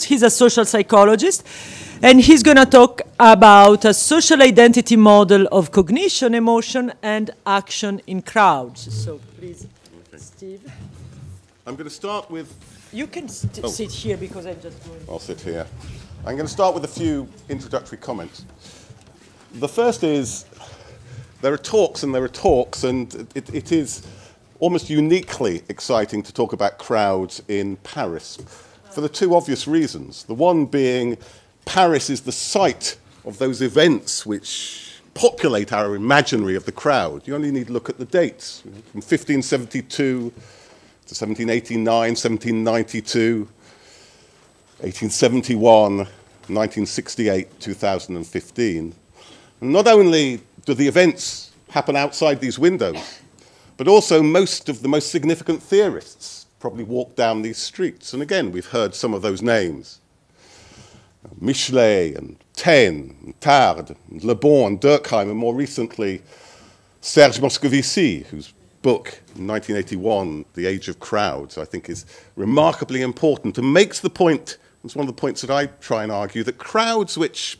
psychologist. He's a social psychologist. And he's going to talk about a social identity model of cognition, emotion, and action in crowds. So please, Steve. I'm going to start with... You can sit here because I'm just going... I'll sit here. I'm going to start with a few introductory comments. The first is, there are talks, and it is almost uniquely exciting to talk about crowds in Paris for the two obvious reasons. The one being Paris is the site of those events which populate our imaginary of the crowd. You only need to look at the dates, from 1572 to 1789, 1792, 1871, 1968, 2015. And not only do the events happen outside these windows, but also most of the most significant theorists probably walk down these streets. And again, we've heard some of those names. Michelet and Taine, and Tarde, and Le Bon, and Durkheim, and more recently, Serge Moscovici, whose book, in 1981, The Age of Crowds, I think is remarkably important and makes the point, it's one of the points that I try and argue, that crowds which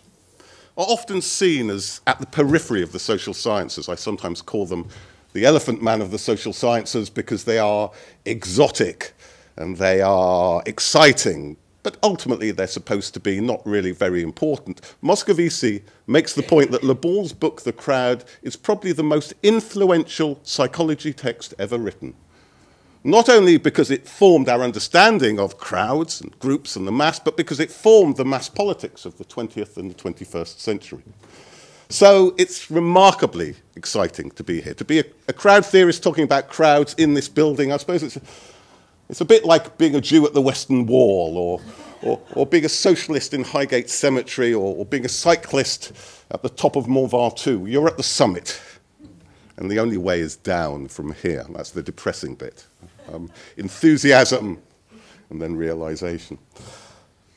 are often seen as at the periphery of the social sciences, I sometimes call them the elephant man of the social sciences because they are exotic and they are exciting, but ultimately they're supposed to be not really very important. Moscovici makes the point that Le Bon's book, The Crowd, is probably the most influential psychology text ever written. Not only because it formed our understanding of crowds and groups and the mass, but because it formed the mass politics of the 20th and the 21st century. So it's remarkably exciting to be here. To be a crowd theorist talking about crowds in this building, I suppose it's a bit like being a Jew at the Western Wall, or being a socialist in Highgate Cemetery, or being a cyclist at the top of Mont Ventoux. You're at the summit, and the only way is down from here. That's the depressing bit. Enthusiasm, and then realization.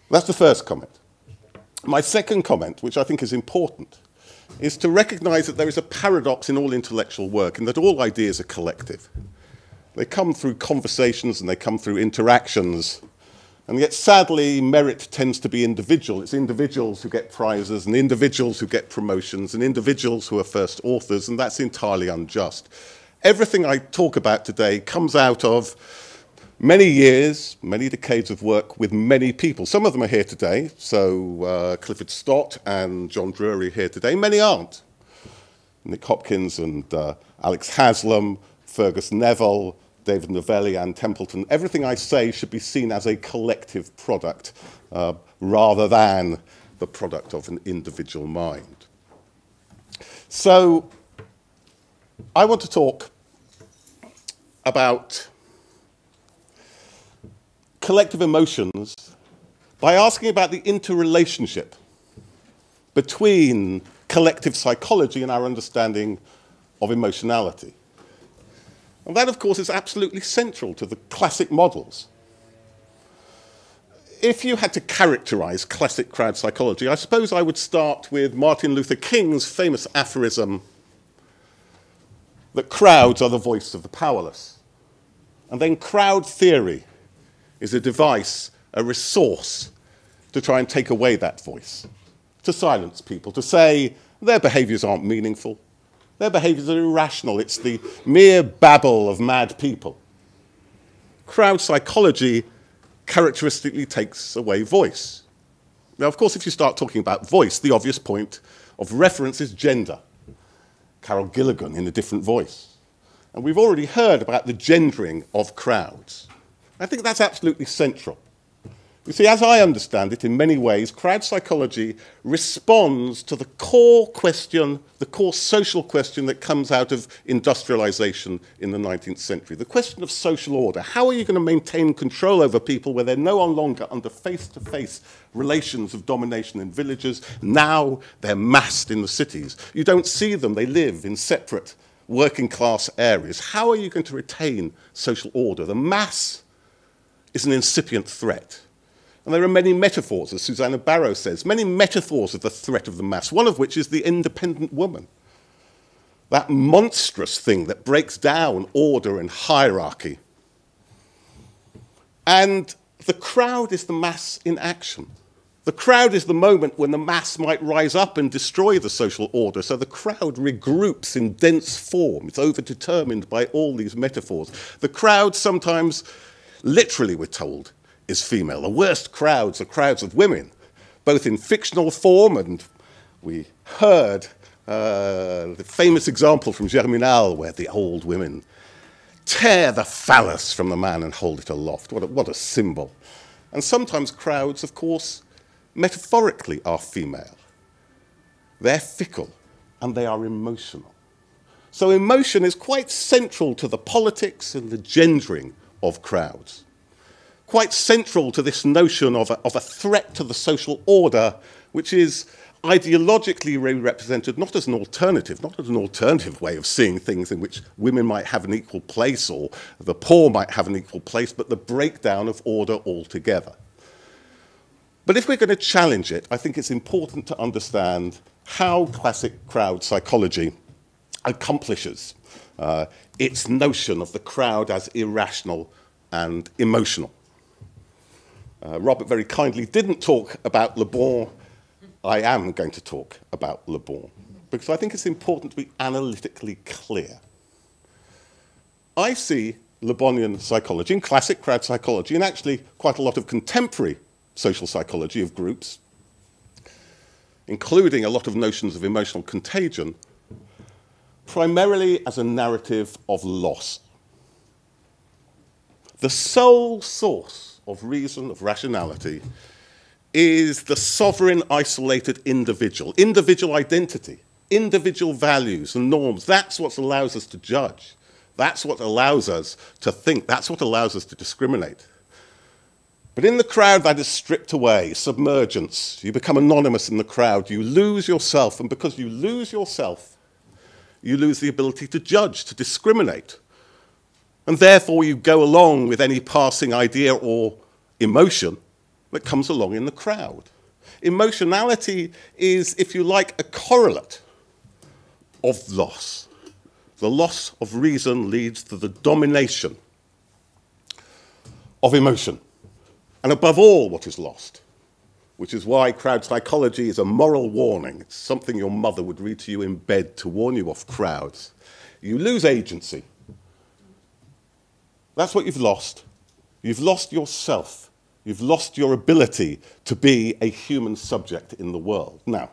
That's the first comment. My second comment, which I think is important, is to recognize that there is a paradox in all intellectual work, and that all ideas are collective. They come through conversations and they come through interactions. And yet, sadly, merit tends to be individual. It's individuals who get prizes and individuals who get promotions and individuals who are first authors, and that's entirely unjust. Everything I talk about today comes out of many years, many decades of work with many people. Some of them are here today, so Clifford Stott and John Drury are here today. Many aren't. Nick Hopkins and Alex Haslam, Fergus Neville, David Novelli, Anne Templeton. Everything I say should be seen as a collective product rather than the product of an individual mind. So I want to talk about collective emotions by asking about the interrelationship between collective psychology and our understanding of emotionality. And that, of course, is absolutely central to the classic models. If you had to characterize classic crowd psychology, I suppose I would start with Martin Luther King's famous aphorism that crowds are the voice of the powerless. And then crowd theory is a device, a resource to try and take away that voice, to silence people, to say their behaviors aren't meaningful, their behaviors are irrational, it's the mere babble of mad people. Crowd psychology characteristically takes away voice. Now, of course, if you start talking about voice, the obvious point of reference is gender. Carol Gilligan in A Different Voice. And we've already heard about the gendering of crowds. I think that's absolutely central. You see, as I understand it, in many ways, crowd psychology responds to the core question, the core social question that comes out of industrialization in the 19th century. The question of social order. How are you going to maintain control over people where they're no longer under face-to-face relations of domination in villages? Now they're massed in the cities. You don't see them. They live in separate working-class areas. How are you going to retain social order? The mass is an incipient threat. And there are many metaphors, as Susanna Barrow says, many metaphors of the threat of the mass, one of which is the independent woman. That monstrous thing that breaks down order and hierarchy. And the crowd is the mass in action. The crowd is the moment when the mass might rise up and destroy the social order. So the crowd regroups in dense form. It's overdetermined by all these metaphors. The crowd sometimes, literally we're told, is female. The worst crowds are crowds of women, both in fictional form, and we heard the famous example from Germinal where the old women tear the phallus from the man and hold it aloft. What a symbol. And sometimes crowds, of course, metaphorically are female. They're fickle and they are emotional. So emotion is quite central to the politics and the gendering of crowds. Quite central to this notion of a threat to the social order, which is ideologically represented not as an alternative way of seeing things in which women might have an equal place or the poor might have an equal place, but the breakdown of order altogether. But if we're going to challenge it, I think it's important to understand how classic crowd psychology accomplishes its notion of the crowd as irrational and emotional. Robert very kindly didn't talk about Le Bon. I am going to talk about Le Bon, because I think it's important to be analytically clear. I see Le Bonian psychology and classic crowd psychology, and actually quite a lot of contemporary social psychology of groups, including a lot of notions of emotional contagion, primarily as a narrative of loss. The sole source of reason, of rationality, is the sovereign, isolated individual identity, individual values and norms. That's what allows us to judge. That's what allows us to think. That's what allows us to discriminate. But in the crowd, that is stripped away, submergence. You become anonymous in the crowd. You lose yourself, and because you lose yourself, you lose the ability to judge, to discriminate. And therefore, you go along with any passing idea or emotion that comes along in the crowd. Emotionality is, if you like, a correlate of loss. The loss of reason leads to the domination of emotion. And above all, what is lost, which is why crowd psychology is a moral warning. It's something your mother would read to you in bed to warn you off crowds. You lose agency. That's what you've lost. You've lost yourself. You've lost your ability to be a human subject in the world. Now,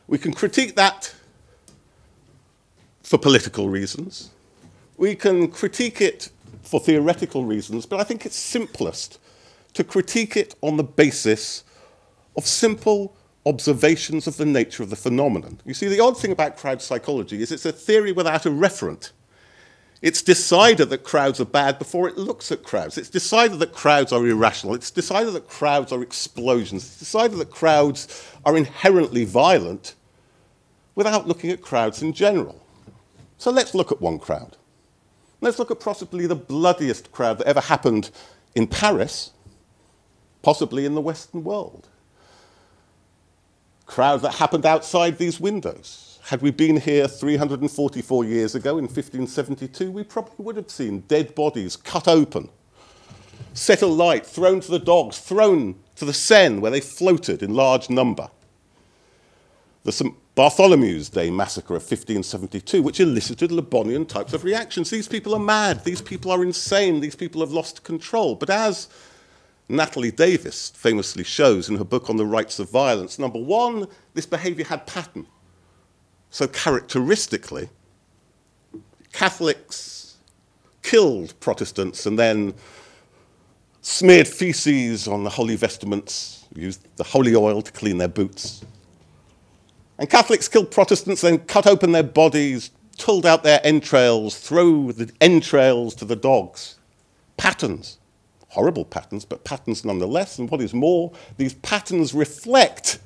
we can critique that for political reasons. We can critique it for theoretical reasons, but I think it's simplest to critique it on the basis of simple observations of the nature of the phenomenon. You see, the odd thing about crowd psychology is it's a theory without a referent. It's decided that crowds are bad before it looks at crowds. It's decided that crowds are irrational. It's decided that crowds are explosions. It's decided that crowds are inherently violent without looking at crowds in general. So let's look at one crowd. Let's look at possibly the bloodiest crowd that ever happened in Paris, possibly in the Western world. Crowd that happened outside these windows. Had we been here 344 years ago in 1572, we probably would have seen dead bodies cut open, set alight, thrown to the dogs, thrown to the Seine where they floated in large number. The St. Bartholomew's Day massacre of 1572, which elicited Le Bonian types of reactions. These people are mad, these people are insane, these people have lost control. But as Natalie Davis famously shows in her book on the rights of violence, number one, this behavior had pattern. So characteristically, Catholics killed Protestants and then smeared feces on the holy vestments, used the holy oil to clean their boots. And Catholics killed Protestants, then cut open their bodies, pulled out their entrails, threw the entrails to the dogs. Patterns. Horrible patterns, but patterns nonetheless. And what is more, these patterns reflect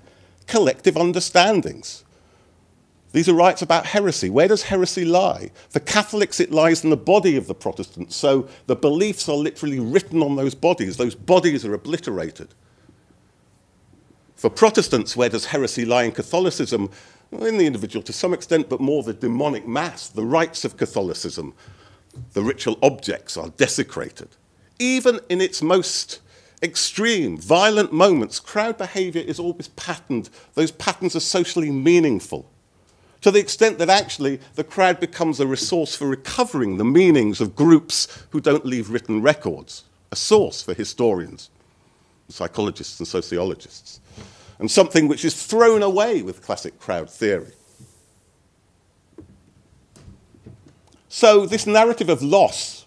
collective understandings. These are rights about heresy. Where does heresy lie? For Catholics, it lies in the body of the Protestants. So the beliefs are literally written on those bodies. Those bodies are obliterated. For Protestants, where does heresy lie in Catholicism? Well, in the individual to some extent, but more the demonic mass, the rites of Catholicism. The ritual objects are desecrated. Even in its most extreme, violent moments, crowd behavior is always patterned. Those patterns are socially meaningful, to the extent that actually the crowd becomes a resource for recovering the meanings of groups who don't leave written records, a source for historians, psychologists and sociologists, and something which is thrown away with classic crowd theory. So this narrative of loss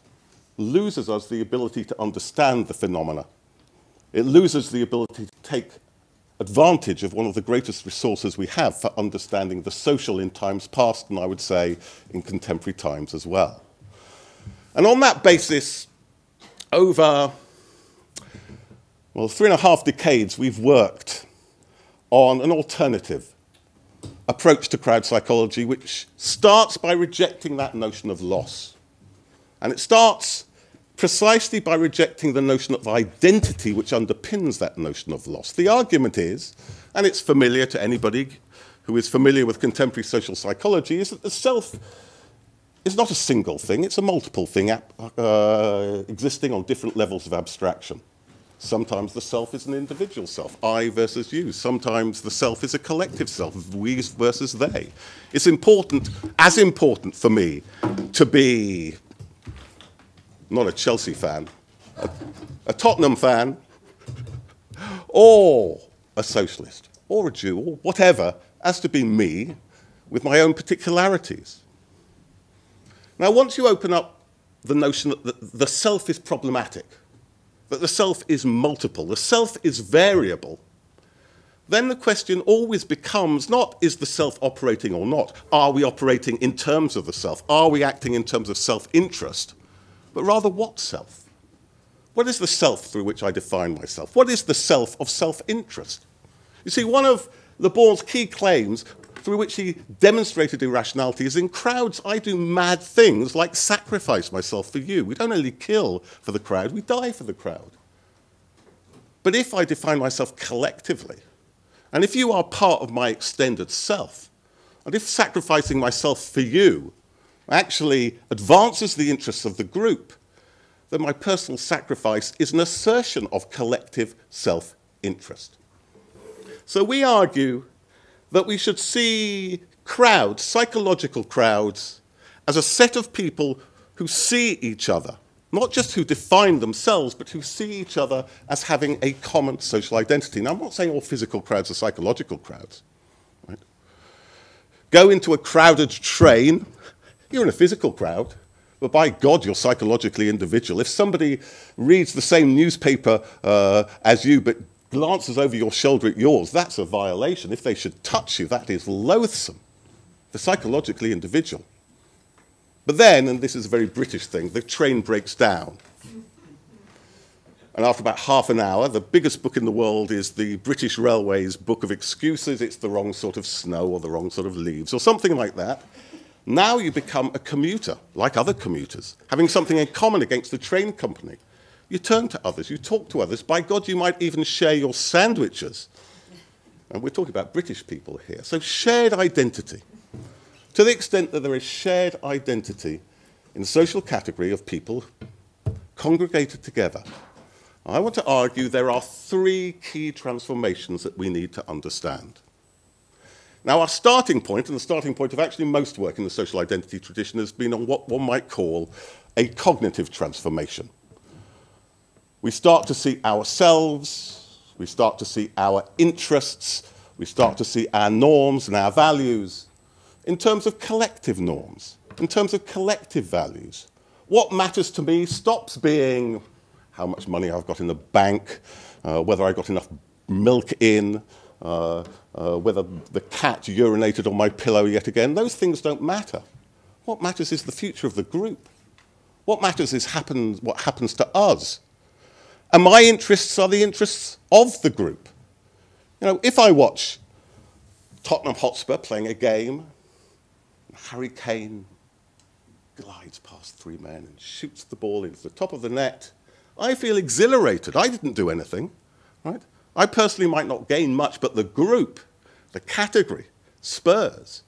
loses us the ability to understand the phenomena. It loses the ability to take advantage of one of the greatest resources we have for understanding the social in times past, and I would say in contemporary times as well. And on that basis, over, well, 3.5 decades, we've worked on an alternative approach to crowd psychology, which starts by rejecting that notion of loss. And it starts precisely by rejecting the notion of identity which underpins that notion of loss. The argument is, and it's familiar to anybody who is familiar with contemporary social psychology, is that the self is not a single thing, it's a multiple thing existing on different levels of abstraction. Sometimes the self is an individual self, I versus you. Sometimes the self is a collective self, we versus they. It's important, as important for me, to be not a Chelsea fan, a Tottenham fan, or a socialist, or a Jew, or whatever, as to be me with my own particularities. Now, once you open up the notion that the self is problematic, that the self is multiple, the self is variable, then the question always becomes not, is the self operating or not? Are we operating in terms of the self? Are we acting in terms of self-interest? But rather, what self? What is the self through which I define myself? What is the self of self-interest? You see, one of Le Bon's key claims through which he demonstrated irrationality is in crowds I do mad things like sacrifice myself for you. We don't only kill for the crowd, we die for the crowd. But if I define myself collectively, and if you are part of my extended self, and if sacrificing myself for you actually advances the interests of the group, then my personal sacrifice is an assertion of collective self-interest. So we argue that we should see crowds, psychological crowds, as a set of people who see each other, not just who define themselves, but who see each other as having a common social identity. Now, I'm not saying all physical crowds are psychological crowds. Right? Go into a crowded train, you're in a physical crowd, but by God, you're psychologically individual. If somebody reads the same newspaper as you, but glances over your shoulder at yours, that's a violation. If they should touch you, that is loathsome. They're psychologically individual. But then, and this is a very British thing, the train breaks down. And after about half an hour, the biggest book in the world is the British Railways Book of Excuses. It's the wrong sort of snow or the wrong sort of leaves or something like that. Now you become a commuter, like other commuters, having something in common against the train company. You turn to others, you talk to others. By God, you might even share your sandwiches. And we're talking about British people here. So shared identity. To the extent that there is shared identity in the social category of people congregated together, I want to argue there are 3 key transformations that we need to understand. Now, our starting point, and the starting point of actually most work in the social identity tradition, has been on what one might call a cognitive transformation. We start to see ourselves, we start to see our interests, we start to see our norms and our values in terms of collective norms, in terms of collective values. What matters to me stops being how much money I've got in the bank, whether I got enough milk in, whether the cat urinated on my pillow yet again. Those things don't matter. What matters is the future of the group. What matters is what happens to us. And my interests are the interests of the group. You know, if I watch Tottenham Hotspur playing a game, Harry Kane glides past 3 men and shoots the ball into the top of the net, I feel exhilarated. I didn't do anything, right? I personally might not gain much, but the group, the category, Spurs,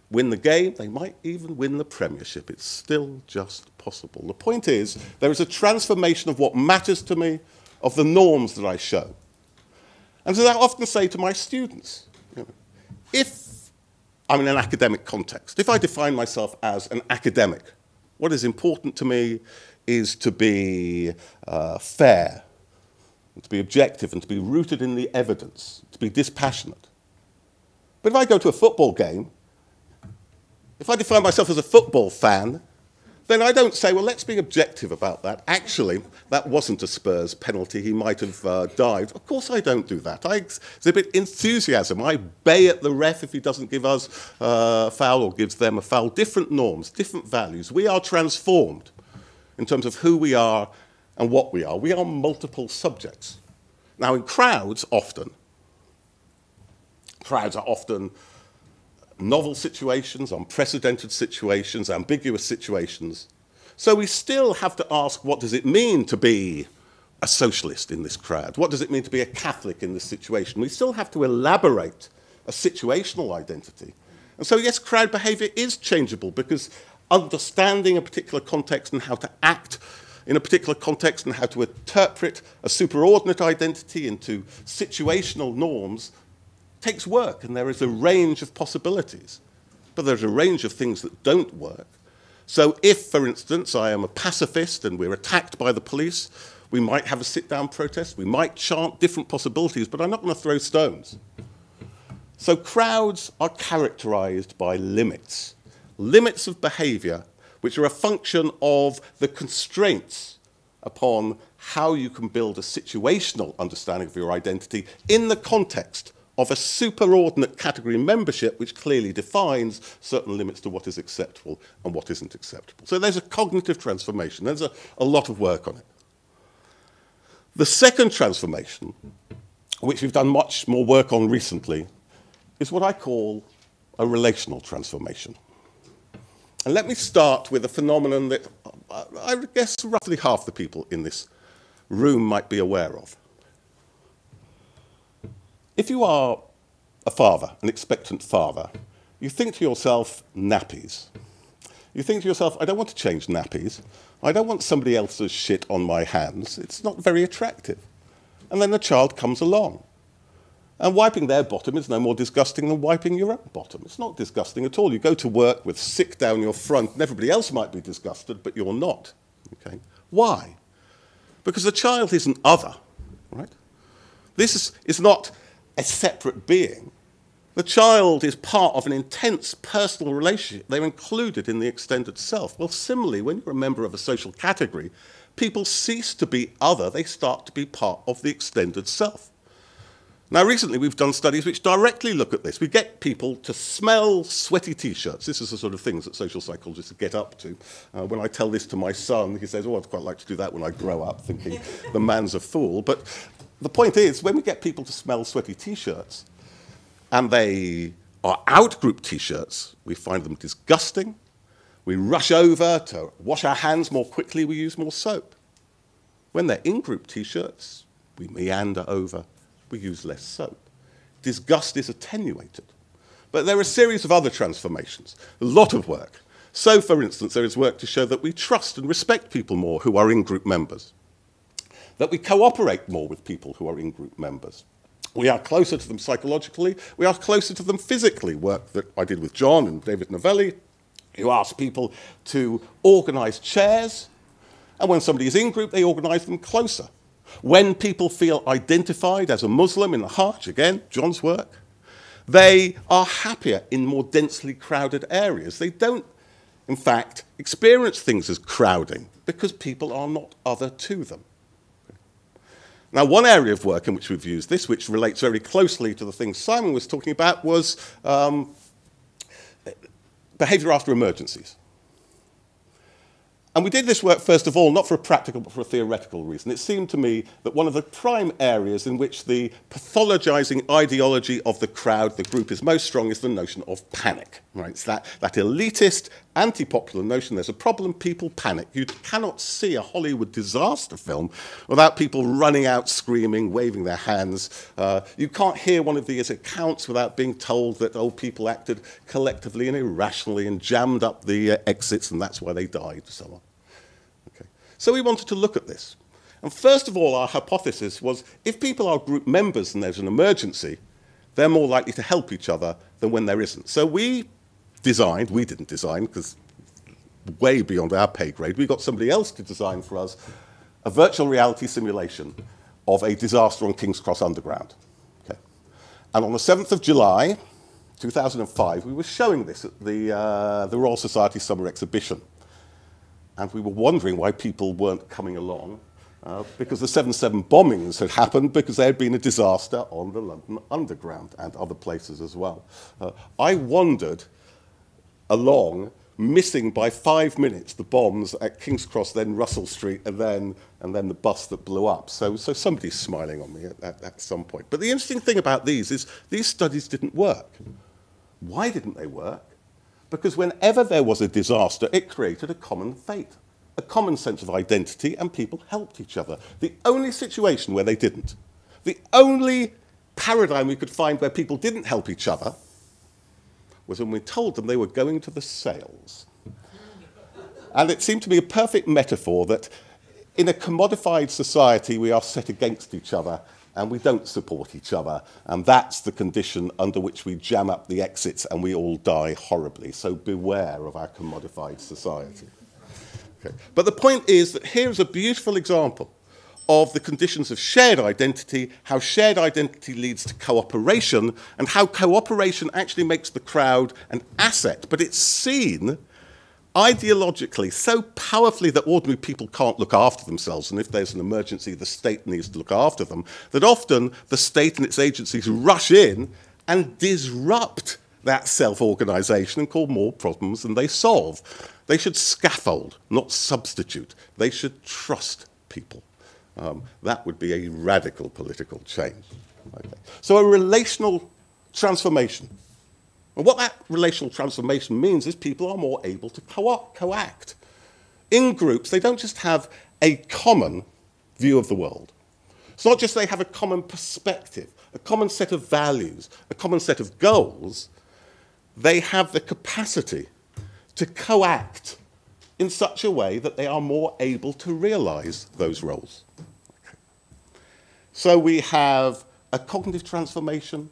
win the game. They might even win the Premiership. It's still just possible. The point is, there is a transformation of what matters to me of the norms that I show. And so I often say to my students, you know, if I'm in an academic context, if I define myself as an academic, what is important to me is to be fair, and to be objective, and to be rooted in the evidence, to be dispassionate. But if I go to a football game, if I define myself as a football fan, then I don't say, well, let's be objective about that. Actually, that wasn't a Spurs penalty. He might have dived. Of course I don't do that. I exhibit enthusiasm. I bay at the ref if he doesn't give us a foul or gives them a foul. Different norms, different values. We are transformed in terms of who we are and what we are. We are multiple subjects. Now, in crowds are often novel situations, unprecedented situations, ambiguous situations. So we still have to ask, what does it mean to be a socialist in this crowd? What does it mean to be a Catholic in this situation? We still have to elaborate a situational identity. And so, yes, crowd behavior is changeable because understanding a particular context and how to act in a particular context and how to interpret a superordinate identity into situational norms takes work, and there is a range of possibilities. But there's a range of things that don't work. So if, for instance, I am a pacifist and we're attacked by the police, we might have a sit-down protest, we might chant different possibilities, but I'm not going to throw stones. So crowds are characterized by limits of behavior, which are a function of the constraints upon how you can build a situational understanding of your identity in the context of a superordinate category membership which clearly defines certain limits to what is acceptable and what isn't acceptable. So there's a cognitive transformation. There's a lot of work on it. The second transformation, which we've done much more work on recently, is what I call a relational transformation. And let me start with a phenomenon that I guess roughly half the people in this room might be aware of. If you are a father, an expectant father, you think to yourself, nappies. You think to yourself, I don't want to change nappies. I don't want somebody else's shit on my hands. It's not very attractive. And then the child comes along. And wiping their bottom is no more disgusting than wiping your own bottom. It's not disgusting at all. You go to work with sick down your front, and everybody else might be disgusted, but you're not. Okay? Why? Because the child isn't other, right? This is not a separate being. The child is part of an intense personal relationship. They're included in the extended self. Well, similarly, when you're a member of a social category, people cease to be other. They start to be part of the extended self. Now, recently, we've done studies which directly look at this. We get people to smell sweaty T-shirts. This is the sort of things that social psychologists get up to. When I tell this to my son, he says, oh, I'd quite like to do that when I grow up, thinking the man's a fool. But the point is, when we get people to smell sweaty T-shirts, and they are out-group T-shirts, we find them disgusting. We rush over to wash our hands more quickly, we use more soap. When they're in-group T-shirts, we meander over, we use less soap. Disgust is attenuated. But there are a series of other transformations, a lot of work. So, for instance, there is work to show that we trust and respect people more who are in-group members, that we cooperate more with people who are in-group members. We are closer to them psychologically, we are closer to them physically. Work that I did with John and David Novelli, who asked people to organise chairs, and when somebody is in group, they organise them closer. When people feel identified as a Muslim in the Hajj, again, John's work, they are happier in more densely crowded areas. They don't, in fact, experience things as crowding because people are not other to them. Now, one area of work in which we've used this, which relates very closely to the things Simon was talking about, was behaviour after emergencies. And we did this work, first of all, not for a practical, but for a theoretical reason. It seemed to me that one of the prime areas in which the pathologizing ideology of the crowd, the group, is most strong is the notion of panic. Right? It's that elitist, anti-popular notion. There's a problem, people panic. You cannot see a Hollywood disaster film without people running out, screaming, waving their hands. You can't hear one of these accounts without being told that old people acted collectively and irrationally and jammed up the exits, and that's why they died, so on. Okay. So we wanted to look at this. And first of all, our hypothesis was if people are group members and there's an emergency, they're more likely to help each other than when there isn't. So we didn't design, because way beyond our pay grade, we got somebody else to design for us a virtual reality simulation of a disaster on King's Cross Underground. Okay. And on the 7th of July, 2005, we were showing this at the Royal Society Summer Exhibition. And we were wondering why people weren't coming along, because the 7/7 bombings had happened because there had been a disaster on the London Underground and other places as well. I wandered along, missing by 5 minutes the bombs at King's Cross, then Russell Street, and then the bus that blew up. So somebody's smiling on me at some point. But the interesting thing about these is these studies didn't work. Why didn't they work? Because whenever there was a disaster, it created a common fate, a common sense of identity, and people helped each other. The only situation where they didn't, the only paradigm we could find where people didn't help each other was when we told them they were going to the sales. And it seemed to be a perfect metaphor that in a commodified society we are set against each other and we don't support each other, and that's the condition under which we jam up the exits and we all die horribly. So beware of our commodified society. Okay. But the point is that here's a beautiful example of the conditions of shared identity, how shared identity leads to cooperation, and how cooperation actually makes the crowd an asset. But it's seen ideologically so powerfully that ordinary people can't look after themselves, and if there's an emergency, the state needs to look after them, that often the state and its agencies rush in and disrupt that self-organisation and cause more problems than they solve. They should scaffold, not substitute. They should trust people. That would be a radical political change. Okay. So a relational transformation. And what that relational transformation means is people are more able to co-act. In groups, they don't just have a common view of the world. It's not just they have a common perspective, a common set of values, a common set of goals. They have the capacity to co-act in such a way that they are more able to realize those roles. Okay. So we have a cognitive transformation,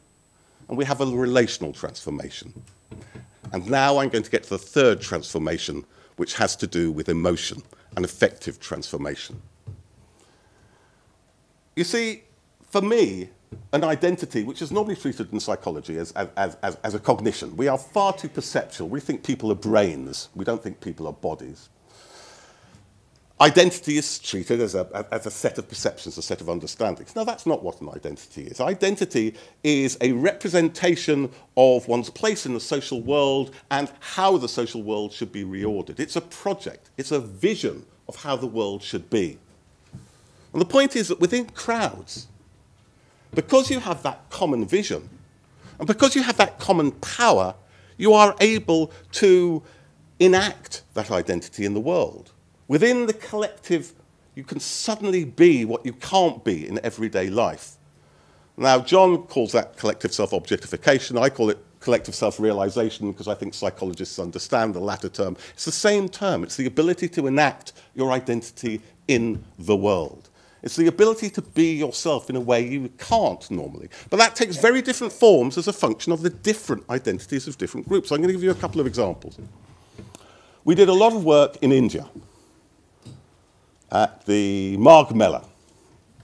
and we have a relational transformation. And now I'm going to get to the third transformation, which has to do with emotion, an affective transformation. You see, for me, an identity, which is normally treated in psychology as a cognition. We are far too perceptual. We think people are brains. We don't think people are bodies. Identity is treated as a set of perceptions, a set of understandings. No, that's not what an identity is. Identity is a representation of one's place in the social world and how the social world should be reordered. It's a project. It's a vision of how the world should be. And the point is that within crowds, because you have that common vision, and because you have that common power, you are able to enact that identity in the world. Within the collective, you can suddenly be what you can't be in everyday life. Now, John calls that collective self-objectification. I call it collective self-realization because I think psychologists understand the latter term. It's the same term. It's the ability to enact your identity in the world. It's the ability to be yourself in a way you can't normally. But that takes very different forms as a function of the different identities of different groups. I'm going to give you a couple of examples. We did a lot of work in India at the Magh Mela,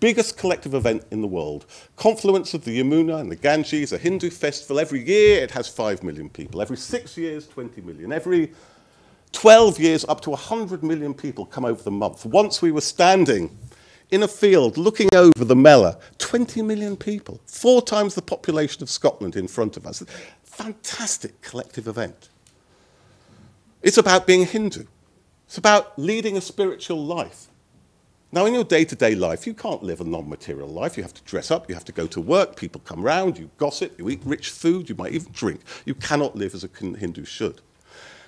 biggest collective event in the world. Confluence of the Yamuna and the Ganges, a Hindu festival. Every year it has 5 million people. Every 6 years, 20 million. Every 12 years, up to 100 million people come over the month. Once we were standing in a field looking over the Mela, 20 million people, 4 times the population of Scotland in front of us. Fantastic collective event. It's about being Hindu. It's about leading a spiritual life. Now, in your day-to-day life, you can't live a non-material life. You have to dress up, you have to go to work, people come round, you gossip, you eat rich food, you might even drink. You cannot live as a Hindu should.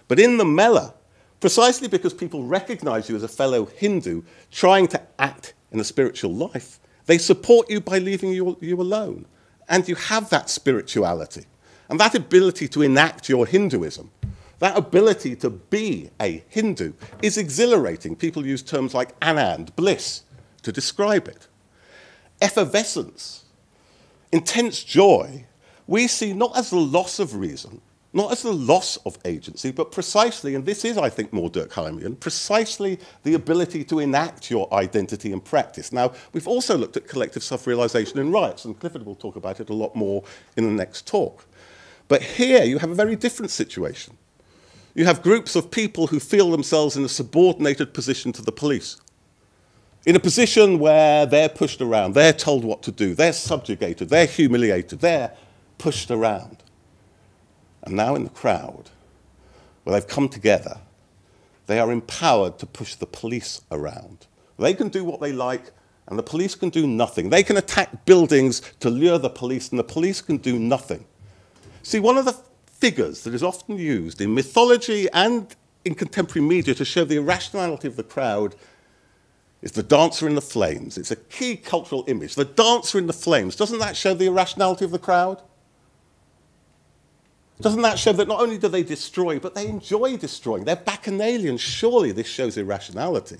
But in the Mela, precisely because people recognize you as a fellow Hindu trying to act in a spiritual life, they support you by leaving you alone. And you have that spirituality. And that ability to enact your Hinduism, that ability to be a Hindu, is exhilarating. People use terms like anand, bliss. to describe it. Effervescence, intense joy, we see not as the loss of reason, not as the loss of agency, but precisely, and this is, I think, more Durkheimian, precisely the ability to enact your identity in practice. Now, we've also looked at collective self-realization in riots, and Clifford will talk about it a lot more in the next talk. But here you have a very different situation. You have groups of people who feel themselves in a subordinated position to the police, in a position where they're pushed around, they're told what to do, they're subjugated, they're humiliated, they're pushed around. And now in the crowd, where they've come together, they are empowered to push the police around. They can do what they like, and the police can do nothing. They can attack buildings to lure the police, and the police can do nothing. See, one of the figures that is often used in mythology and in contemporary media to show the irrationality of the crowd is the dancer in the flames. It's a key cultural image. The dancer in the flames, doesn't that show the irrationality of the crowd? Doesn't that show that not only do they destroy, but they enjoy destroying? They're bacchanalian. Surely this shows irrationality.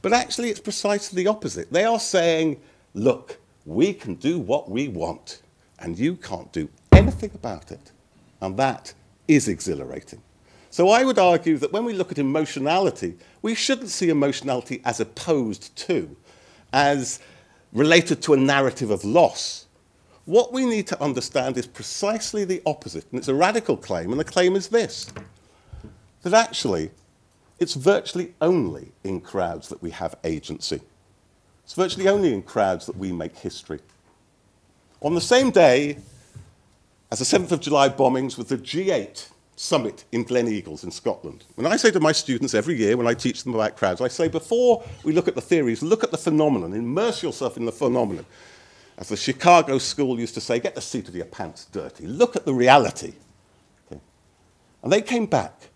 But actually, it's precisely the opposite. They are saying, look, we can do what we want, and you can't do anything about it. And that is exhilarating. So I would argue that when we look at emotionality, we shouldn't see emotionality as opposed to, as related to a narrative of loss. What we need to understand is precisely the opposite, and it's a radical claim, and the claim is this, that actually it's virtually only in crowds that we have agency. It's virtually only in crowds that we make history. On the same day as the 7th of July bombings with the G8 summit in Gleneagles in Scotland, when I say to my students every year when I teach them about crowds, I say before we look at the theories, look at the phenomenon, immerse yourself in the phenomenon. As the Chicago school used to say, get the seat of your pants dirty. Look at the reality. Okay. And they came back.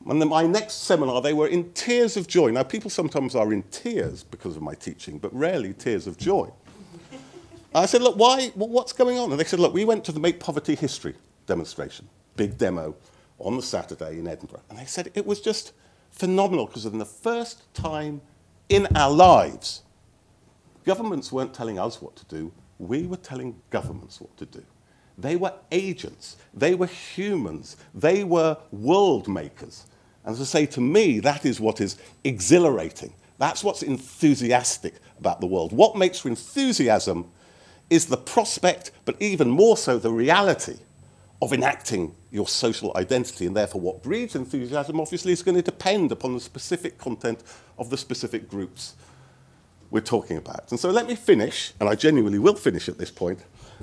And in my next seminar, they were in tears of joy. Now, people sometimes are in tears because of my teaching, but rarely tears of joy. I said, look, why? What's going on? And they said, look, we went to the Make Poverty History demonstration, big demo, on the Saturday in Edinburgh. And they said it was just phenomenal because in the first time in our lives, governments weren't telling us what to do, we were telling governments what to do. They were agents, they were humans, they were world makers. And as I say, to me, that is what is exhilarating. That's what's enthusiastic about the world. What makes for enthusiasm is the prospect, but even more so the reality of enacting your social identity, and therefore what breeds enthusiasm obviously is going to depend upon the specific content of the specific groups we're talking about. And so let me finish, and I genuinely will finish at this point,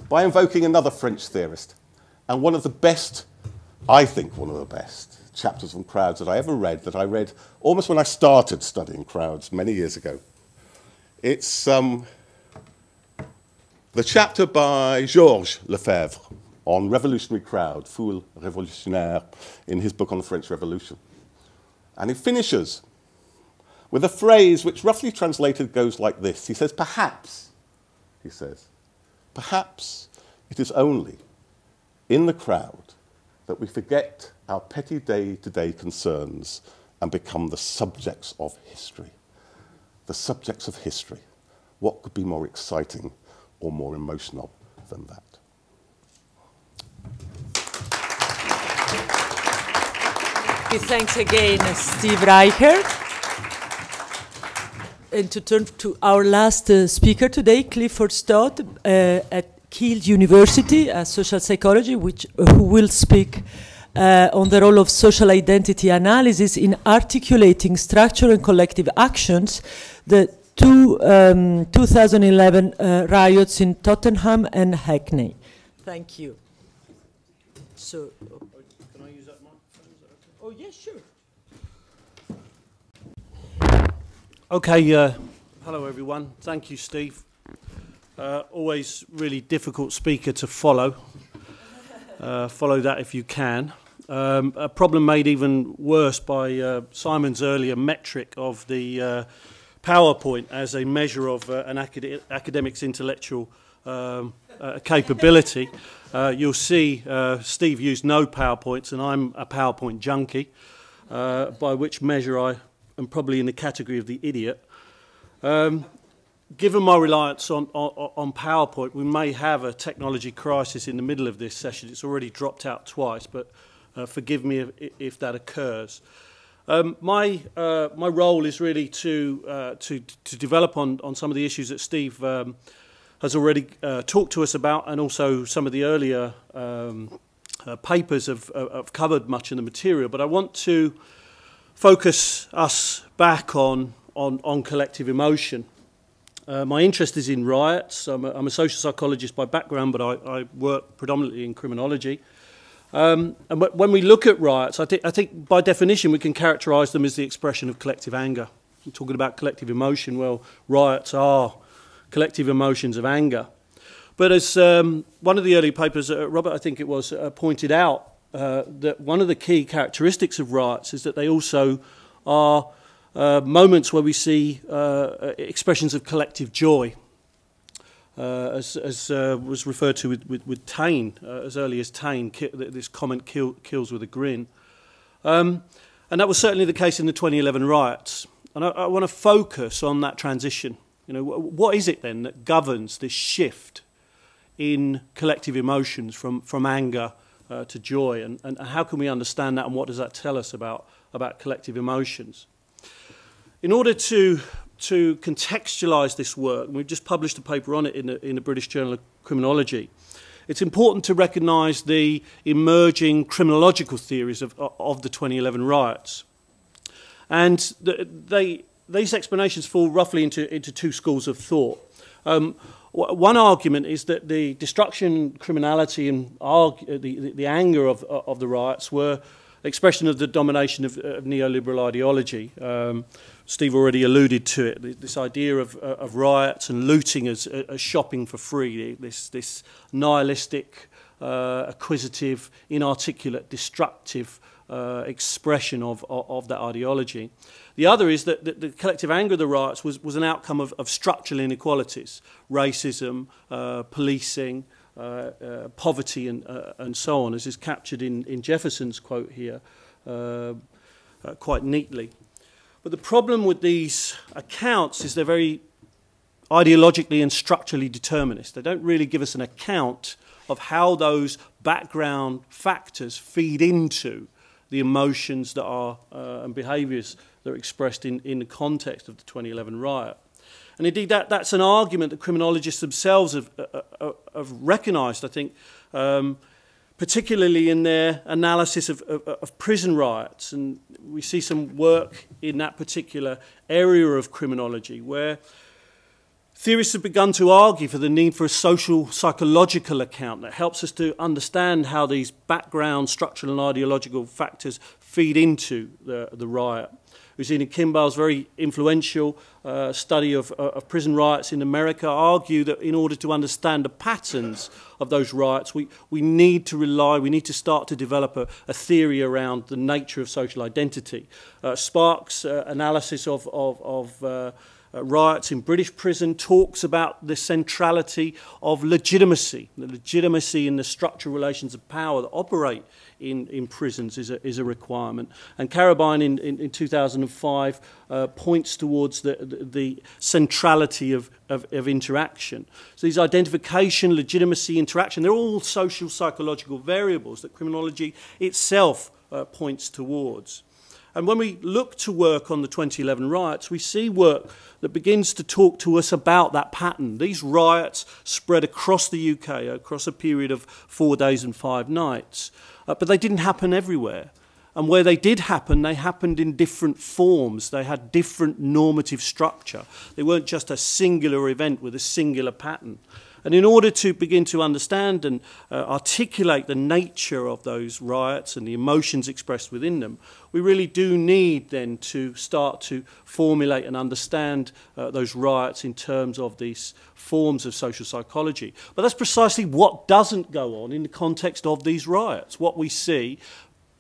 by invoking another French theorist, and one of the best, I think one of the best, chapters on crowds that I ever read, that I read almost when I started studying crowds many years ago. It's the chapter by Georges Lefebvre on revolutionary crowd, Foule révolutionnaire, in his book on the French Revolution. And he finishes with a phrase which roughly translated goes like this. He says, perhaps it is only in the crowd that we forget our petty day-to-day concerns and become the subjects of history. The subjects of history. What could be more exciting or more emotional than that? Thanks again, Steve Reicher. And to turn to our last speaker today, Clifford Stott at Keele University, social psychology, who will speak on the role of social identity analysis in articulating structural and collective actions, the 2011 riots in Tottenham and Hackney. Thank you. So, can I use that microphone? Is that okay? Oh, yes, sure. Okay, hello everyone. Thank you, Steve. Always really difficult speaker to follow. Follow that if you can. A problem made even worse by Simon's earlier metric of the PowerPoint as a measure of an academic's intellectual capability. You'll see Steve used no PowerPoints, and I'm a PowerPoint junkie, by which measure I am probably in the category of the idiot. Given my reliance on PowerPoint, we may have a technology crisis in the middle of this session. It's already dropped out twice, but forgive me if that occurs. My role is really to develop on some of the issues that Steve has already talked to us about, and also some of the earlier papers have covered much of the material. But I want to focus us back on collective emotion. My interest is in riots. I'm a social psychologist by background, but I work predominantly in criminology. And when we look at riots, I think by definition we can characterise them as the expression of collective anger. We're talking about collective emotion. Well, riots are collective emotions of anger. But as one of the early papers, Robert, I think it was, pointed out, that one of the key characteristics of riots is that they also are moments where we see expressions of collective joy, as was referred to with Taine, as early as Taine, this comment kills with a grin. And that was certainly the case in the 2011 riots. And I want to focus on that transition. You know, what is it then that governs this shift in collective emotions from anger to joy, and how can we understand that, and what does that tell us about collective emotions? In order to contextualise this work, and we've just published a paper on it in the British Journal of Criminology, it's important to recognise the emerging criminological theories of the 2011 riots. And these explanations fall roughly into two schools of thought. One argument is that the destruction, criminality, and the anger of the riots were expression of the domination of neoliberal ideology. Steve already alluded to it, this idea of riots and looting as shopping for free, this nihilistic, acquisitive, inarticulate, destructive expression of that ideology. The other is that the collective anger of the riots was an outcome of structural inequalities, racism, policing, poverty, and so on, as is captured in Jefferson's quote here quite neatly. But the problem with these accounts is they're very ideologically and structurally determinist. They don't really give us an account of how those background factors feed into the emotions that are and behaviours that are expressed in the context of the 2011 riot. And indeed, that's an argument that criminologists themselves have recognised, I think, particularly in their analysis of prison riots. And we see some work in that particular area of criminology where theorists have begun to argue for the need for a social psychological account that helps us to understand how these background structural and ideological factors feed into the riot. We've seen in Kimball's very influential study of prison riots in America argue that in order to understand the patterns of those riots, we need to start to develop a theory around the nature of social identity. Sparks' analysis of riots in British prison talks about the centrality of legitimacy. The legitimacy in the structural relations of power that operate in prisons is a requirement. And Carabine in 2005 points towards the centrality of interaction. So these identification, legitimacy, interaction, they're all social psychological variables that criminology itself points towards. And when we look to work on the 2011 riots, we see work that begins to talk to us about that pattern. These riots spread across the UK, across a period of 4 days and 5 nights. But they didn't happen everywhere. And where they did happen, they happened in different forms. They had different normative structure. They weren't just a singular event with a singular pattern. And in order to begin to understand and articulate the nature of those riots and the emotions expressed within them, we really do need then to start to formulate and understand those riots in terms of these forms of social psychology. But that's precisely what doesn't go on in the context of these riots. What we see,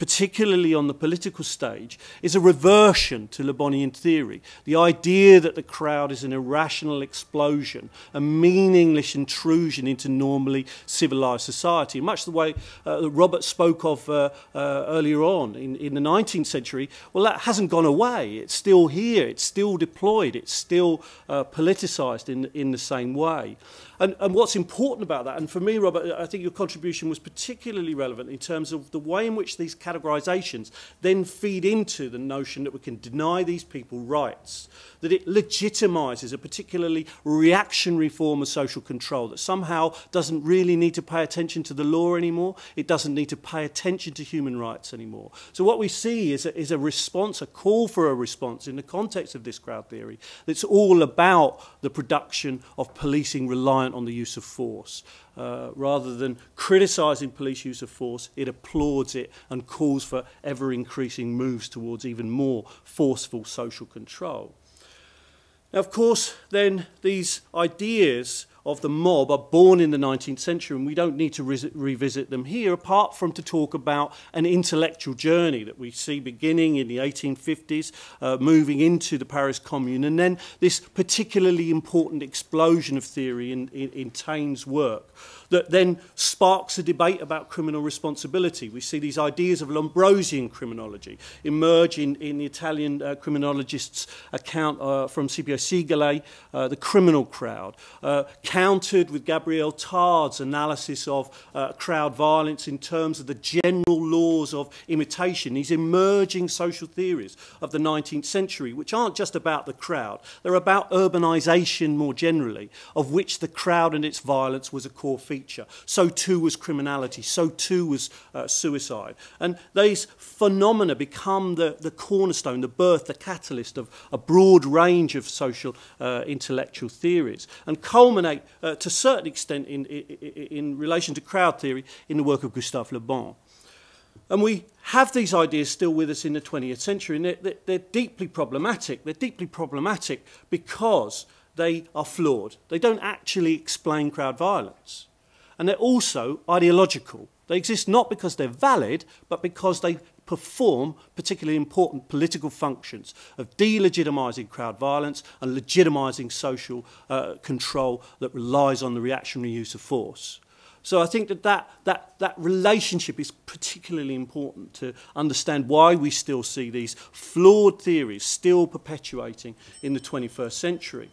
particularly on the political stage, is a reversion to Le Bonian theory. The idea that the crowd is an irrational explosion, a meaningless intrusion into normally civilized society, much the way Robert spoke of earlier on in the 19th century. Well, that hasn't gone away. It's still here. It's still deployed. It's still politicized in the same way. And what's important about that, and for me, Robert, I think your contribution was particularly relevant in terms of the way in which these categorizations then feed into the notion that we can deny these people rights, that it legitimizes a particularly reactionary form of social control that somehow doesn't really need to pay attention to the law anymore. It doesn't need to pay attention to human rights anymore. So what we see is a response, a call for a response in the context of this crowd theory that's all about the production of policing reliant on the use of force. Rather than criticising police use of force, it applauds it and calls for ever-increasing moves towards even more forceful social control. Now, of course, then these ideas of the mob are born in the 19th century, and we don't need to revisit them here, apart from to talk about an intellectual journey that we see beginning in the 1850s, moving into the Paris Commune, and then this particularly important explosion of theory in Taine's work that then sparks a debate about criminal responsibility. We see these ideas of Lombrosian criminology emerge in the Italian criminologist's account from Scipio Sigale, the criminal crowd, countered with Gabriel Tard's analysis of crowd violence in terms of the general laws of imitation, these emerging social theories of the 19th century, which aren't just about the crowd, they're about urbanisation more generally, of which the crowd and its violence was a core feature. So too was criminality, so too was suicide. And these phenomena become the cornerstone, the birth, the catalyst of a broad range of social intellectual theories, and culminate to a certain extent in relation to crowd theory in the work of Gustave Le Bon. And we have these ideas still with us in the 20th century, and they're deeply problematic. They're deeply problematic because they are flawed. They don't actually explain crowd violence. And they're also ideological. They exist not because they're valid, but because they perform particularly important political functions of delegitimizing crowd violence and legitimizing social control that relies on the reactionary use of force. So I think that relationship is particularly important to understand why we still see these flawed theories still perpetuating in the 21st century.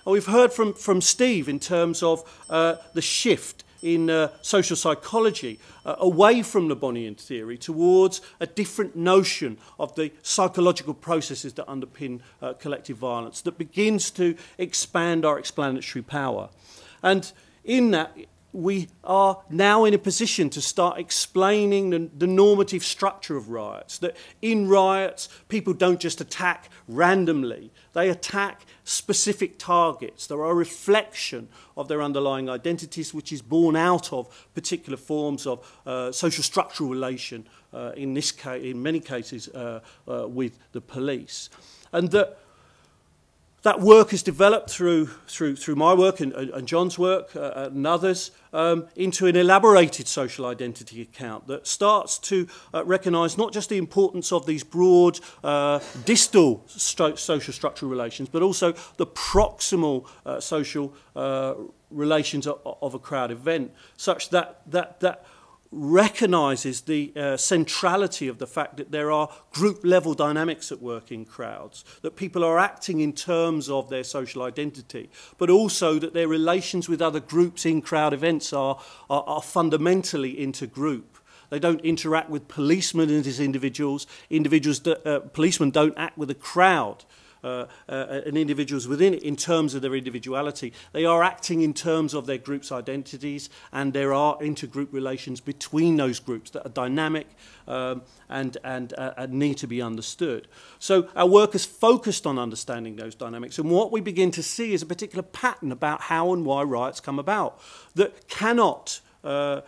And we've heard from Steve in terms of the shift in social psychology away from Le Bonian theory towards a different notion of the psychological processes that underpin collective violence that begins to expand our explanatory power. And in that, we are now in a position to start explaining the normative structure of riots, that in riots people don't just attack randomly, they attack specific targets. There are a reflection of their underlying identities which is born out of particular forms of social structural relation, in many cases with the police. And that work is developed through my work and John's work and others into an elaborated social identity account that starts to recognise not just the importance of these broad distal social structural relations, but also the proximal social relations of a crowd event, such that recognises the centrality of the fact that there are group-level dynamics at work in crowds, that people are acting in terms of their social identity, but also that their relations with other groups in crowd events are fundamentally intergroup. They don't interact with policemen as individuals. Policemen don't act with a crowd. And individuals within it in terms of their individuality. They are acting in terms of their group's identities, and there are intergroup relations between those groups that are dynamic and need to be understood. So our work is focused on understanding those dynamics, and what we begin to see is a particular pattern about how and why riots come about that cannot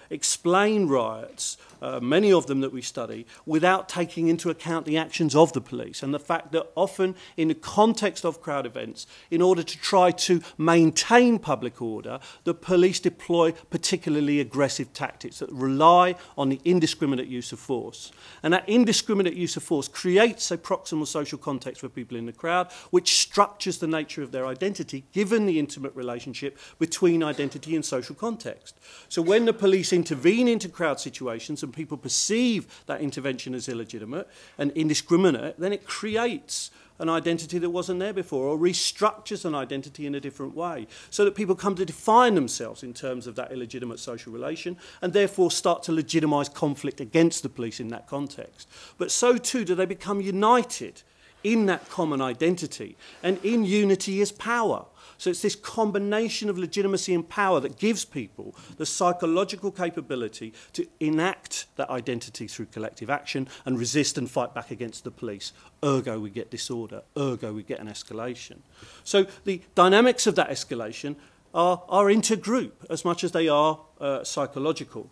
explain riots, many of them that we study, without taking into account the actions of the police and the fact that often in the context of crowd events, in order to try to maintain public order, the police deploy particularly aggressive tactics that rely on the indiscriminate use of force. And that indiscriminate use of force creates a proximal social context for people in the crowd, which structures the nature of their identity, given the intimate relationship between identity and social context. So when the police intervene into crowd situations and people perceive that intervention as illegitimate and indiscriminate, then it creates an identity that wasn't there before, or restructures an identity in a different way, so that people come to define themselves in terms of that illegitimate social relation and therefore start to legitimise conflict against the police in that context. But so too do they become united in that common identity, and in unity is power. So it's this combination of legitimacy and power that gives people the psychological capability to enact that identity through collective action and resist and fight back against the police. Ergo, we get disorder. Ergo, we get an escalation. So the dynamics of that escalation are intergroup as much as they are psychological.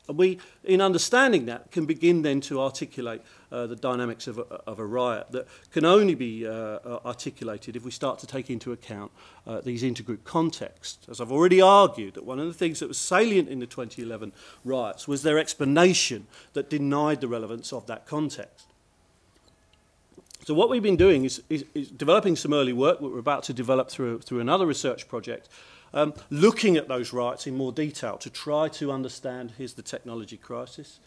And we, in understanding that, can begin then to articulate the dynamics of a riot that can only be articulated if we start to take into account these intergroup contexts. As I've already argued, that one of the things that was salient in the 2011 riots was their explanation that denied the relevance of that context. So what we've been doing is developing some early work that we're about to develop through another research project, looking at those riots in more detail to try to understand, here's the technology crisis,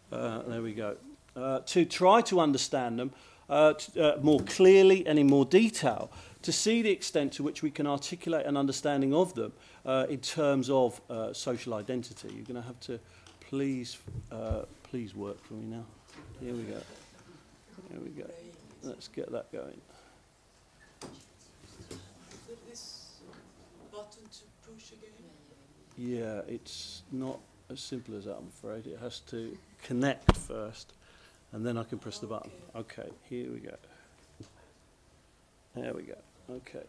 there we go, to try to understand them more clearly and in more detail, to see the extent to which we can articulate an understanding of them in terms of social identity. You're going to have to please work for me now. Here we go. Here we go. Let's get that going. Yeah, it's not as simple as that, I'm afraid. It has to connect first, and then I can press the button. Okay, here we go. There we go. Okay.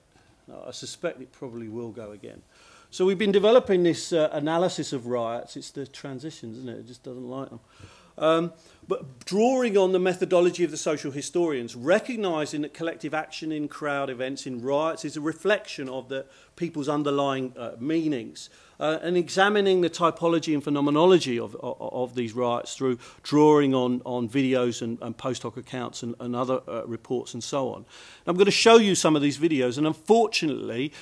Now, I suspect it probably will go again. So we've been developing this analysis of riots. It's the transitions, isn't it? It just doesn't like them. But drawing on the methodology of the social historians, recognising that collective action in crowd events, in riots, is a reflection of the people's underlying meanings, and examining the typology and phenomenology of these riots through drawing on videos and post hoc accounts and other reports and so on. And I'm going to show you some of these videos, and unfortunately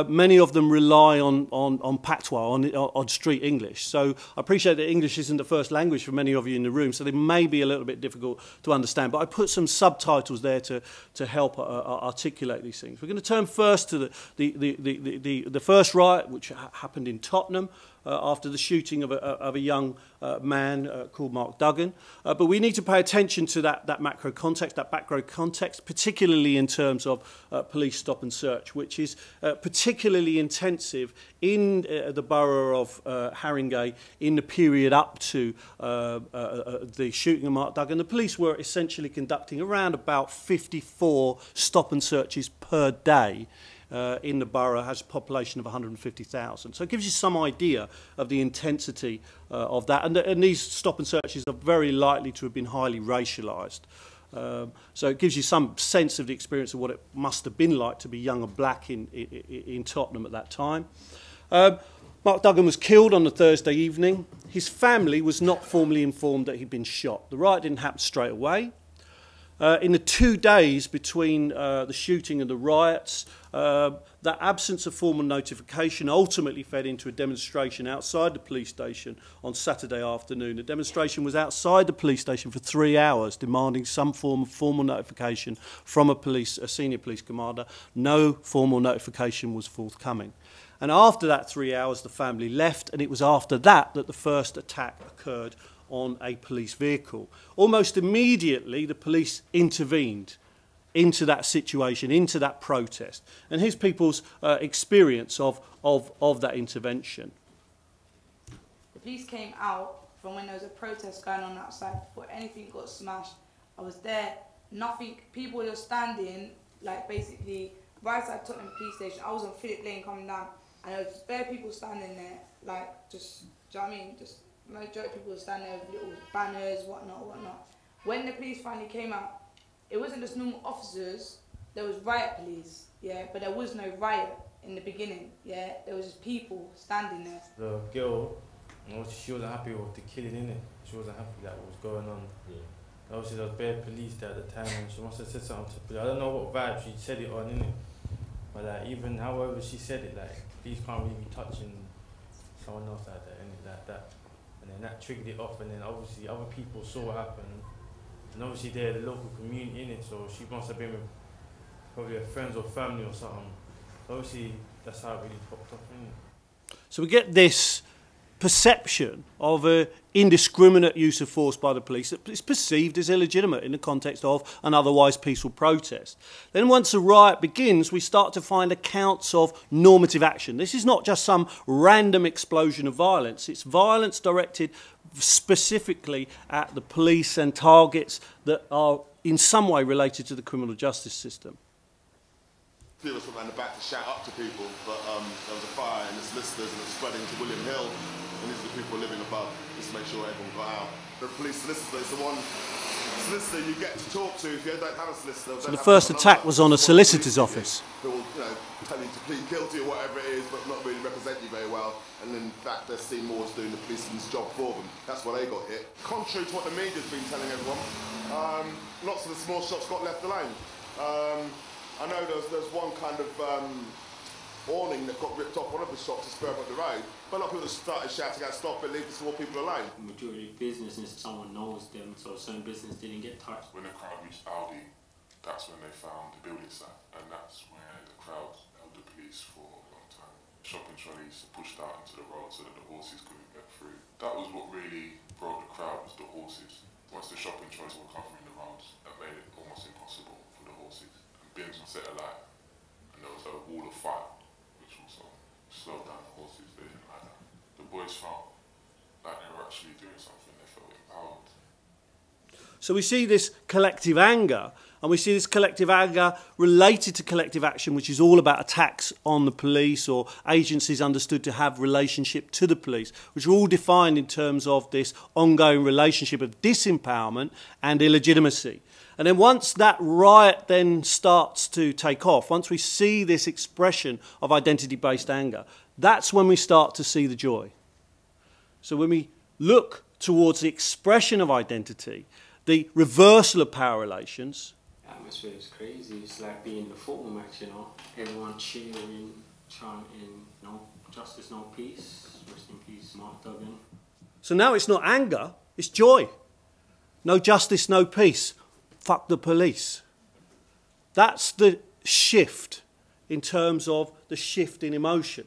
many of them rely on patois, on street English. So I appreciate that English isn't the first language for many of you in the room, so they may be a little bit difficult to understand, but I put some subtitles there to help articulate these things. We're going to turn first to the first riot, which happened in Tottenham after the shooting of a young man called Mark Duggan. But we need to pay attention to that macro context, that background context, particularly in terms of police stop and search, which is particularly intensive in the borough of Haringey in the period up to the shooting of Mark Duggan. The police were essentially conducting around about 54 stop and searches per day. In the borough, has a population of 150,000. So it gives you some idea of the intensity of that. And these stop and searches are very likely to have been highly racialised. So it gives you some sense of the experience of what it must have been like to be young and black in Tottenham at that time. Mark Duggan was killed on the Thursday evening. His family was not formally informed that he'd been shot. The riot didn't happen straight away. In the 2 days between the shooting and the riots, that absence of formal notification ultimately fed into a demonstration outside the police station on Saturday afternoon. The demonstration was outside the police station for 3 hours, demanding some form of formal notification from a senior police commander. No formal notification was forthcoming. And after that 3 hours, the family left, and it was after that that the first attack occurred on a police vehicle. Almost immediately, the police intervened into that situation, into that protest. And here's people's experience of that intervention. The police came out from when there was a protest going on outside before anything got smashed. I was there, nothing, people were standing, like basically, right outside Tottenham police station. I was on Philip Lane coming down. And there was bare people standing there, like, just, do you know what I mean? Just, majority of people were standing there with little banners, whatnot. When the police finally came out, it wasn't just normal officers, there was riot police, yeah, but there was no riot in the beginning, yeah, there was just people standing there. The girl, she wasn't happy with the killing, innit? She wasn't happy that what was going on. Yeah. Obviously there was bare police there at the time, and she must have said something to police. I don't know what vibe she said it on, innit? But like, even however she said it, like, police can't really be touching someone else like that, innit? Like that. And then that triggered it off, and then obviously other people saw what happened. And obviously they're the local community, innit? So she must have been with probably her friends or family or something. So obviously that's how it really popped up, innit? So we get this perception of an indiscriminate use of force by the police that is perceived as illegitimate in the context of an otherwise peaceful protest. Then once the riot begins, we start to find accounts of normative action. This is not just some random explosion of violence. It's violence directed specifically at the police and targets that are in some way related to the criminal justice system. Few of us went around the back to shout up to people, but there was a fire in the solicitors and it was spreading to William Hill, and these are the people living above, just to make sure everyone got out. The police solicitor is the one solicitor you get to talk to if you don't have a solicitor. So the first attack was on a solicitor's office. Who will, tell you to plead guilty or whatever it is, but not really represent you very well. And in fact, they're seen more as doing the policeman's job for them. That's why they got hit. Contrary to what the media's been telling everyone, lots of the small shops got left alone. I know there's one kind of awning that got ripped off one of the shops to spur up the road, but a lot of people started shouting out, stop it, leave the small people alone. The majority of business, someone knows them, so certain business didn't get touched. When the crowd reached Aldi, that's when they found the building site, and that's where the crowd held the police for a long time. Shopping trolleys pushed out into the road so that the horses couldn't get through. That was what really broke the crowd, was the horses. Once the shopping trolleys were covering the roads, that made it almost impossible for the horses. Bins were set alight, and there was a wall of fire, which also slowed down the horses. They didn't like that. The boys felt like they were actually doing something. They felt empowered. So we see this collective anger, and we see this collective anger related to collective action, which is all about attacks on the police or agencies understood to have relationship to the police, which are all defined in terms of this ongoing relationship of disempowerment and illegitimacy. And then once that riot then starts to take off, once we see this expression of identity-based anger, that's when we start to see the joy. So when we look towards the expression of identity, the reversal of power relations. The atmosphere is crazy. It's like being in a football match, everyone cheering, chanting, no justice, no peace, rest in peace, Mark Duggan. So now it's not anger, it's joy. No justice, no peace. Fuck the police. That's the shift in terms of the shift in emotion.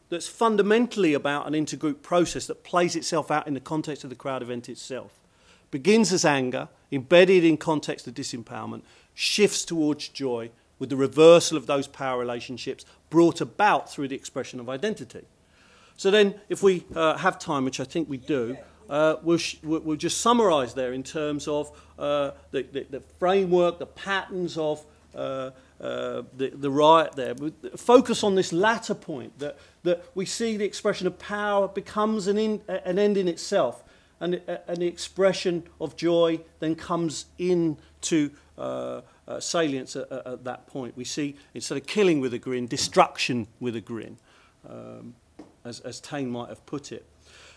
That's fundamentally about an intergroup process that plays itself out in the context of the crowd event itself. Begins as anger, embedded in context of disempowerment, shifts towards joy with the reversal of those power relationships brought about through the expression of identity. So then, if we have time, which I think we do, we'll just summarise there in terms of the framework, the patterns of the riot there. Focus on this latter point, that we see the expression of power becomes an end in itself, and the expression of joy then comes into salience at that point. We see, instead of killing with a grin, destruction with a grin, as Taine might have put it.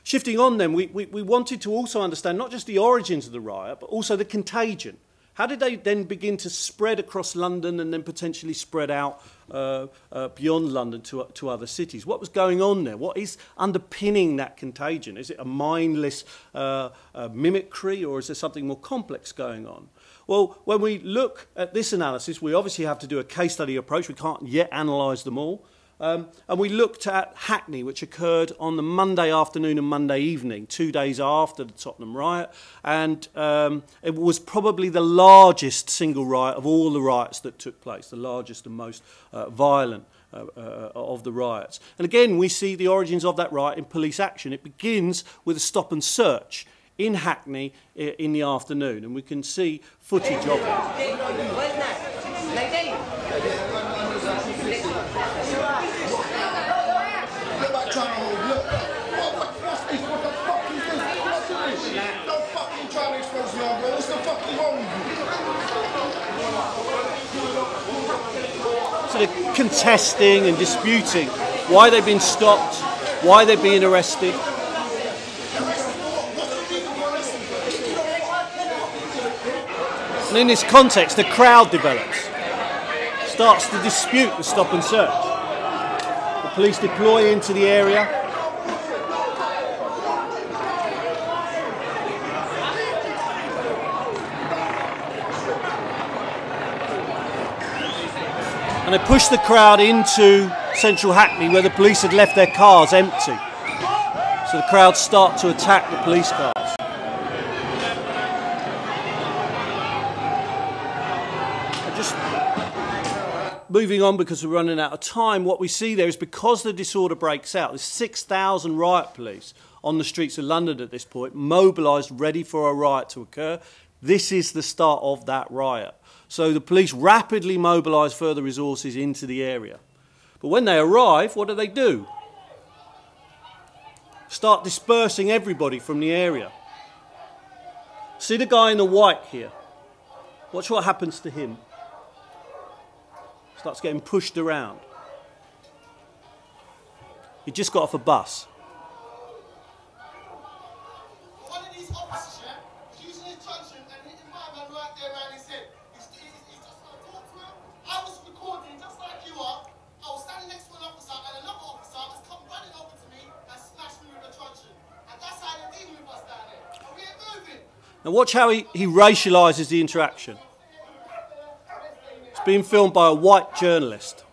Shifting on then, we wanted to also understand not just the origins of the riot, but also the contagion. How did they then begin to spread across London and then potentially spread out beyond London to other cities? What was going on there? What is underpinning that contagion? Is it a mindless mimicry, or is there something more complex going on? Well, when we look at this analysis, we obviously have to do a case study approach. We can't yet analyse them all. And we looked at Hackney, which occurred on the Monday afternoon and Monday evening, 2 days after the Tottenham riot. And it was probably the largest single riot of all the riots that took place, the largest and most violent of the riots. And again, we see the origins of that riot in police action. It begins with a stop and search in Hackney in the afternoon. And we can see footage of it. So they're contesting and disputing why they've been stopped, why they're being arrested. And in this context, the crowd develops, starts to dispute the stop and search. The police deploy into the area. And they push the crowd into central Hackney, where the police had left their cars empty. So the crowd start to attack the police cars. Moving on, because we're running out of time, what we see there is, because the disorder breaks out, there's 6,000 riot police on the streets of London at this point, mobilised, ready for a riot to occur. This is the start of that riot. So the police rapidly mobilise further resources into the area. But when they arrive, what do? Start dispersing everybody from the area. See the guy in the white here? Watch what happens to him. Starts getting pushed around. He just got off a bus. One of these officers, yeah, was using his truncheon and hitting my man right there around his head. He's just going to talk to him. I was recording just like you are. I was standing next to an officer, and another officer has come running over to me and smashed me with a truncheon. And that's how they're dealing with us down there. And we ain't moving. Now watch how he racialises the interaction. Being filmed by a white journalist.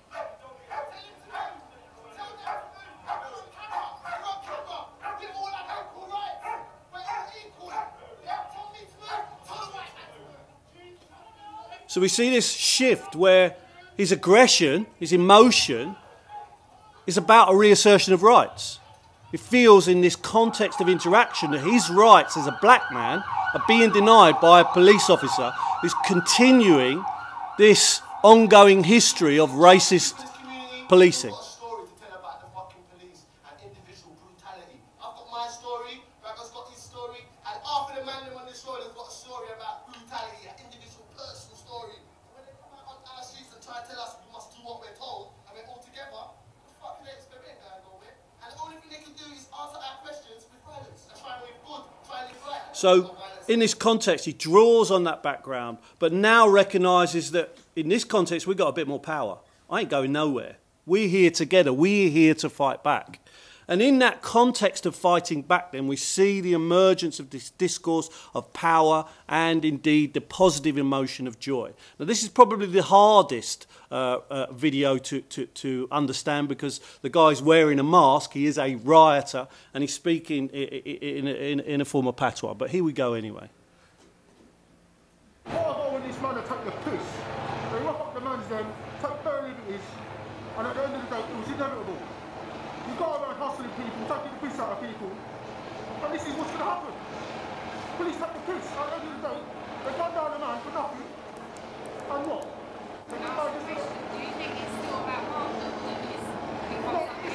So we see this shift where his aggression, his emotion, is about a reassertion of rights. He feels in this context of interaction that his rights as a black man are being denied by a police officer who's continuing this ongoing history of racist policing. I've got a story to tell about the fucking police and individual brutality. I've got my story, Raggar's got his story, and half of the man on this road has got a story about brutality, an individual personal story. And when they come out on our streets and try to tell us we must do what we're told, and we're all together, what the fuck do they expect we're going nowhere? And the only thing they can do is answer our questions with violence, and try and live good, try and live right. So in this context, he draws on that background, but now recognises that in this context, we've got a bit more power. I ain't going nowhere. We're here together. We're here to fight back. And in that context of fighting back, then, we see the emergence of this discourse of power and, indeed, the positive emotion of joy. Now, this is probably the hardest video to understand, because the guy's wearing a mask. He is a rioter, and he's speaking in a form of patois. But here we go anyway. When this man attacked the piss, they rough up the man's then, take bare liberties, and at the end of the day, it was inevitable. You go around hustling people, taking the piss out of people, and this is what's going to happen. Police take the piss, at the end of the day, they gun down a man for nothing, and what? Do you think it's still about harm, or do you think it's because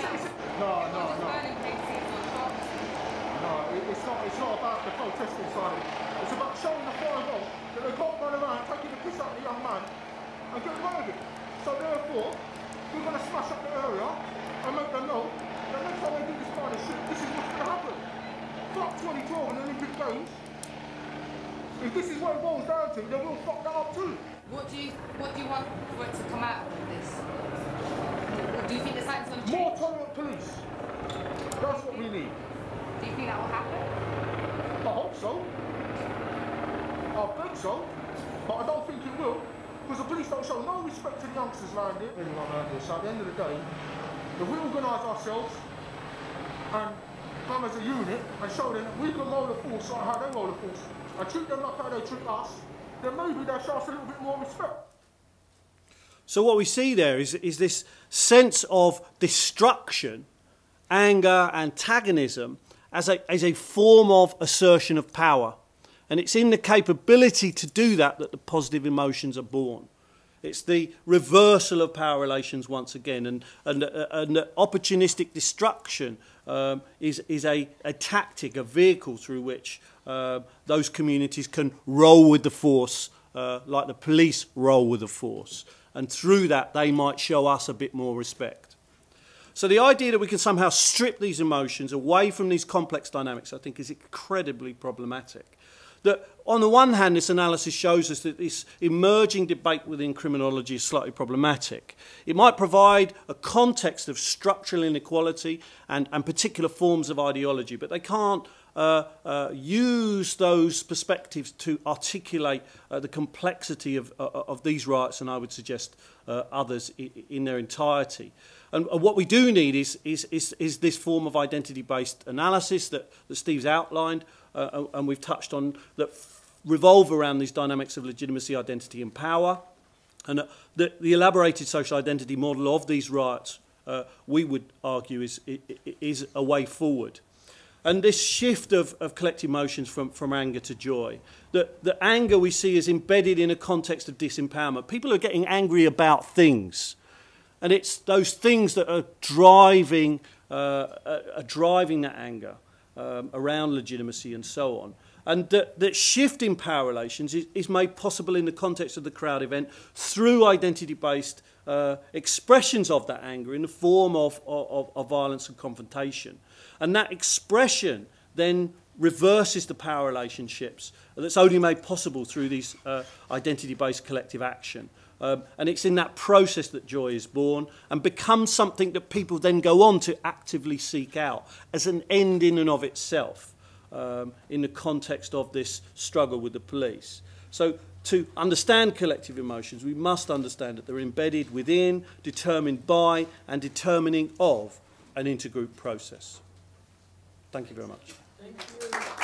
No, it's not about the protesting side. It's about showing the foreign world that they can't run around taking the piss out of the young man and get away with it. So therefore, we're going to smash up the area and make them know that next time they do this kind of shit, this is what's going to happen. Fuck 2012 and the Olympic Games. If this is what it boils down to, then we'll fuck that up too. What do you want for it to come out of this? Do you think the science going to change? More tolerant police. That's what we need. Do you think that will happen? I hope so. I think so. But I don't think it will. Because the police don't show no respect to the youngsters around here. Anyone around here. So at the end of the day, if we organise ourselves and come as a unit and show them we can roll the force like how they roll the force and treat them like how they treat us, then maybe they'll show us a little bit more respect. So what we see there is this sense of destruction, anger, antagonism as a form of assertion of power. And it's in the capability to do that that the positive emotions are born. It's the reversal of power relations once again, and opportunistic destruction is a tactic, a vehicle through which those communities can roll with the force, like the police roll with the force. And through that, they might show us a bit more respect. So the idea that we can somehow strip these emotions away from these complex dynamics, I think, is incredibly problematic. That on the one hand, this analysis shows us that this emerging debate within criminology is slightly problematic. It might provide a context of structural inequality and particular forms of ideology, but they can't use those perspectives to articulate the complexity of these rights, and I would suggest others in their entirety. And what we do need is this form of identity-based analysis that Steve's outlined, and we've touched on, that revolve around these dynamics of legitimacy, identity and power. And the elaborated social identity model of these rights, we would argue, is a way forward. And this shift of collective emotions from anger to joy, the anger we see is embedded in a context of disempowerment. People are getting angry about things, and it's those things that are driving that anger around legitimacy and so on. And that shift in power relations is made possible in the context of the crowd event through identity-based expressions of that anger in the form of violence and confrontation. And that expression then reverses the power relationships that's only made possible through these identity-based collective action. And it's in that process that joy is born and becomes something that people then go on to actively seek out as an end in and of itself in the context of this struggle with the police. So to understand collective emotions, we must understand that they're embedded within, determined by, and determining of an intergroup process. Thank you very much. Thank you.